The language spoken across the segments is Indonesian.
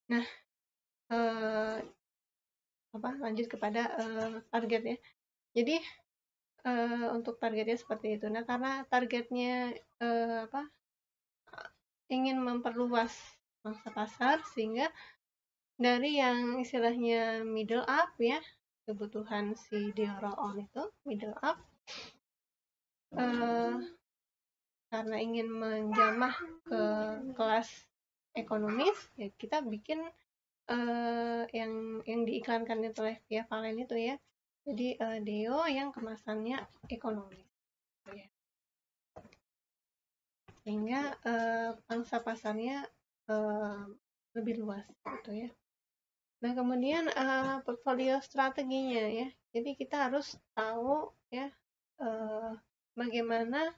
Nah, lanjut kepada target ya. Jadi untuk targetnya seperti itu. Nah, karena targetnya ingin memperluas mangsa pasar, sehingga dari yang istilahnya middle up ya, kebutuhan si Dior itu middle up, karena ingin menjamah ke kelas ekonomis, ya kita bikin yang diiklankan oleh Via Valen itu ya. Jadi Deo yang kemasannya ekonomis. Ya. Sehingga pangsa pasarnya lebih luas gitu ya. Nah, kemudian portfolio strateginya ya. Jadi kita harus tahu ya bagaimana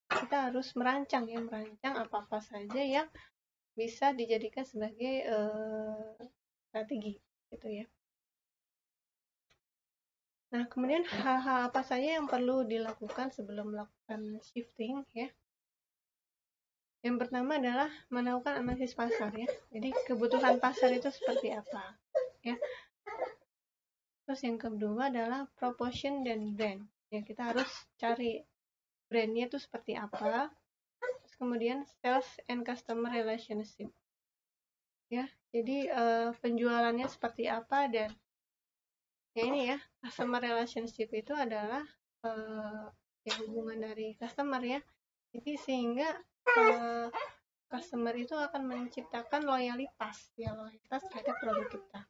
kita harus merancang apa-apa saja yang bisa dijadikan sebagai strategi gitu ya. Nah, kemudian hal-hal apa saja yang perlu dilakukan sebelum melakukan shifting ya. Yang pertama adalah melakukan analisis pasar ya. Jadi kebutuhan pasar itu seperti apa ya. Terus yang kedua adalah proportion dan brand. Ya, kita harus cari brandnya itu seperti apa. Terus kemudian sales and customer relationship. Ya, jadi penjualannya seperti apa, dan ya ini ya, customer relationship itu adalah ya hubungan dari customer ya. Jadi sehingga customer itu akan menciptakan loyalitas terhadap produk kita.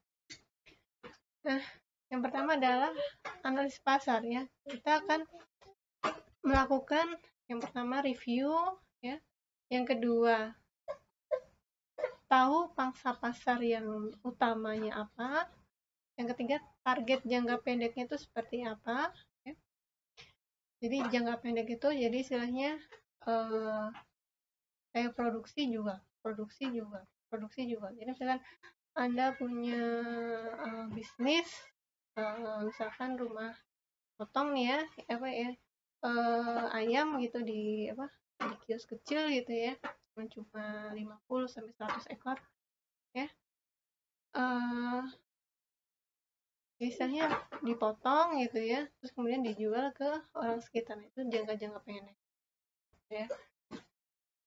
Nah, yang pertama adalah analisis pasar ya. Kita akan melakukan yang pertama review ya. Yang kedua, tahu pangsa pasar yang utamanya apa. Yang ketiga, target jangka pendeknya itu seperti apa ya. Jadi jangka pendek itu jadi istilahnya kayak produksi juga. Jadi misalkan Anda punya bisnis misalkan rumah potong nih ya, ayam gitu di kios kecil gitu ya, cuma 50 sampai 100 ekor ya. Biasanya dipotong gitu ya, terus kemudian dijual ke orang sekitar. Itu jangka pendek ya.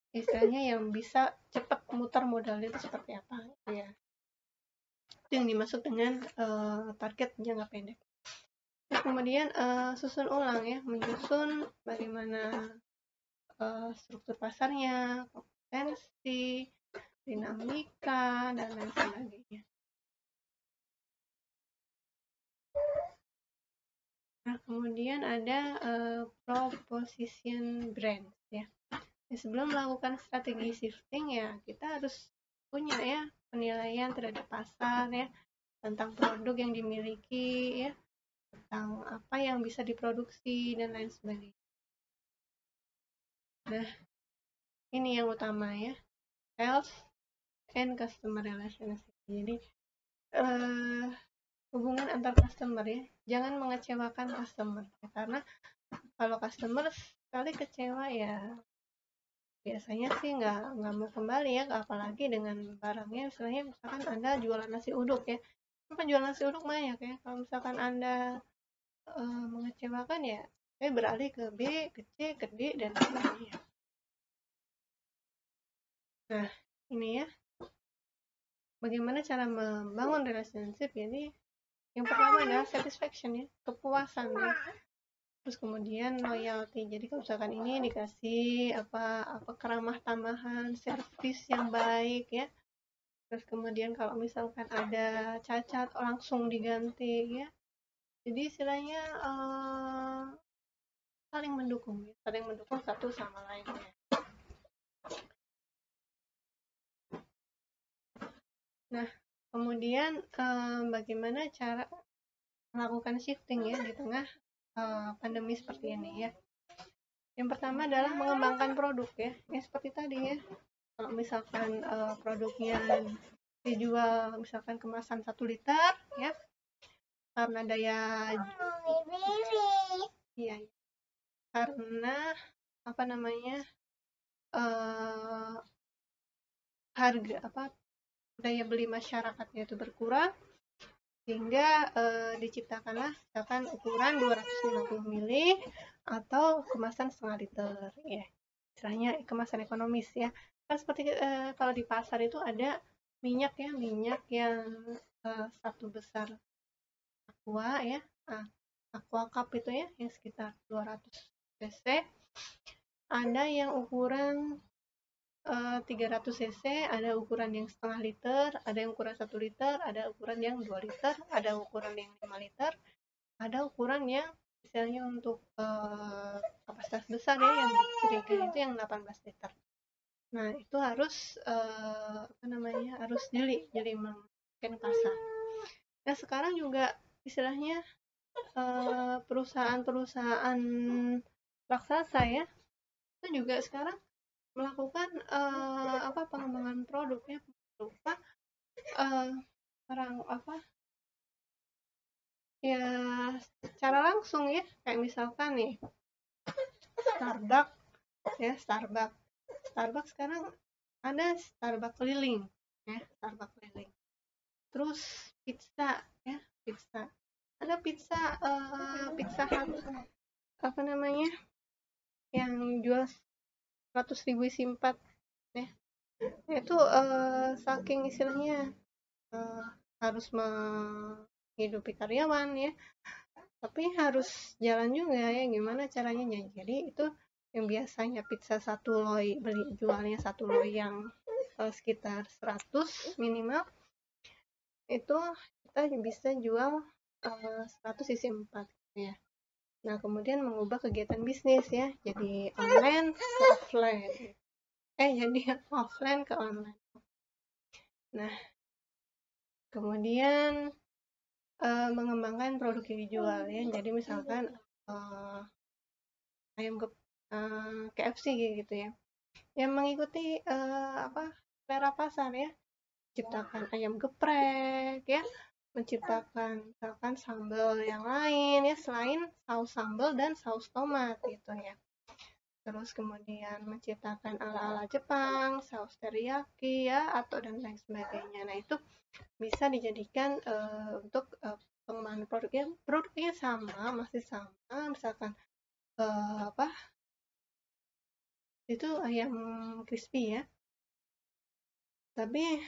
Istilahnya yang bisa cepat muter modalnya itu seperti apa gitu ya. Itu yang dimaksud dengan target jangka pendek. Terus kemudian susun ulang ya, menyusun bagaimana struktur pasarnya, kompetensi, dinamika, dan lain sebagainya. Nah, kemudian ada proposition brand ya. Sebelum melakukan strategi shifting ya, kita harus punya ya penilaian terhadap pasar ya, tentang produk yang dimiliki ya, tentang apa yang bisa diproduksi dan lain sebagainya. Nah, ini yang utama ya, sales and customer relationship. Jadi hubungan antar customer ya, jangan mengecewakan customer ya, karena kalau customer sekali kecewa ya biasanya sih nggak mau kembali ya, apalagi dengan barangnya. Misalkan Anda jualan nasi uduk ya, penjual nasi uduk banyak ya. Kalau misalkan Anda mengecewakan ya, saya beralih ke B, ke C, ke D, dan sebagainya. Nah, ini ya, bagaimana cara membangun relationship. Jadi yang pertama adalah satisfaction ya, kepuasan ya. Terus kemudian loyalty. Jadi kalau misalkan ini dikasih apa keramah tamahan, servis yang baik ya. Terus kemudian kalau misalkan ada cacat langsung diganti ya. Jadi istilahnya saling mendukung ya, saling mendukung satu sama lainnya. Nah, kemudian bagaimana cara melakukan shifting ya di tengah pandemi seperti ini ya. Yang pertama adalah mengembangkan produk ya. Ya seperti tadi ya. Kalau misalkan produknya dijual misalkan kemasan 1 liter ya, karena daya iya, karena harga daya beli masyarakatnya itu berkurang, sehingga diciptakanlah misalkan ukuran 250 ml atau kemasan setengah liter ya, istilahnya kemasan ekonomis ya. Kan seperti kalau di pasar itu ada minyak yang satu besar aqua ya, aqua cup itu ya, yang sekitar 200 cc, ada yang ukuran 300 cc, ada ukuran yang setengah liter, ada yang ukuran 1 liter, ada ukuran yang 2 liter, ada ukuran yang 5 liter, ada ukuran yang misalnya untuk kapasitas besar ya, yang jerigen itu yang 18 liter. Nah, itu harus harus jeli masukin pasar. Nah, sekarang juga istilahnya perusahaan-perusahaan raksasa ya, itu juga sekarang melakukan pengembangan produknya berupa ya secara langsung ya, kayak misalkan nih Starbucks sekarang ada Starbucks keliling ya, Starbucks keliling. Terus pizza ada pizza Hut yang jual 100.000 isi 4 ya. Itu saking istilahnya harus menghidupi karyawan ya, tapi harus jalan juga ya, gimana caranya. Jadi itu yang biasanya pizza satu loi jualnya satu loi yang sekitar 100 minimal, itu kita bisa jual 100 isi 4 ya. Nah, kemudian mengubah kegiatan bisnis ya, jadi online ke offline. Jadi offline ke online. Nah, kemudian mengembangkan produk yang dijual ya. Jadi misalkan ayam KFC gitu ya, yang mengikuti selera pasar ya, menciptakan ayam geprek ya, menciptakan misalkan sambal yang lain ya, selain saus sambal dan saus tomat gitu ya. Terus kemudian menciptakan ala-ala Jepang, saus teriyaki ya, atau dan lain sebagainya. Nah, itu bisa dijadikan untuk pengembangan produknya masih sama, misalkan itu ayam crispy ya, tapi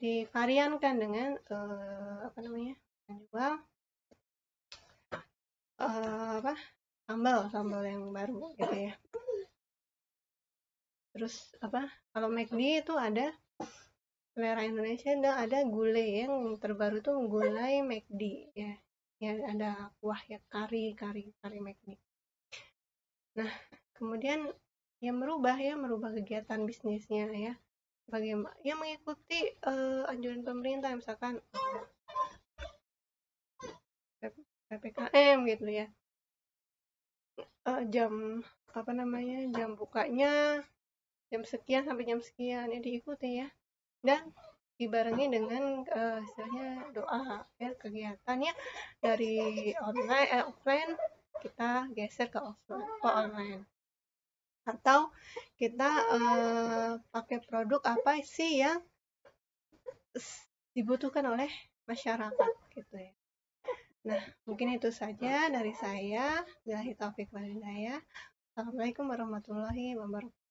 divariankan dengan menjual sambal yang baru gitu ya. Terus kalau McD itu ada selera Indonesia, ada gulai yang terbaru tuh, gulai McD ya. Ya ada kuah ya, kari McD. Nah, kemudian yang merubah kegiatan bisnisnya ya. Bagaimana yang mengikuti anjuran pemerintah, misalkan PPKM gitu ya. Jam bukanya jam sekian sampai jam sekian ya, diikuti ya, dan dibarengi dengan istilahnya doa ya, kegiatannya dari offline kita geser ke online, atau kita pakai produk apa sih yang dibutuhkan oleh masyarakat gitu ya. Nah, mungkin itu saja dari saya. Billahi taufiq wal hidayah. Assalamualaikum warahmatullahi wabarakatuh.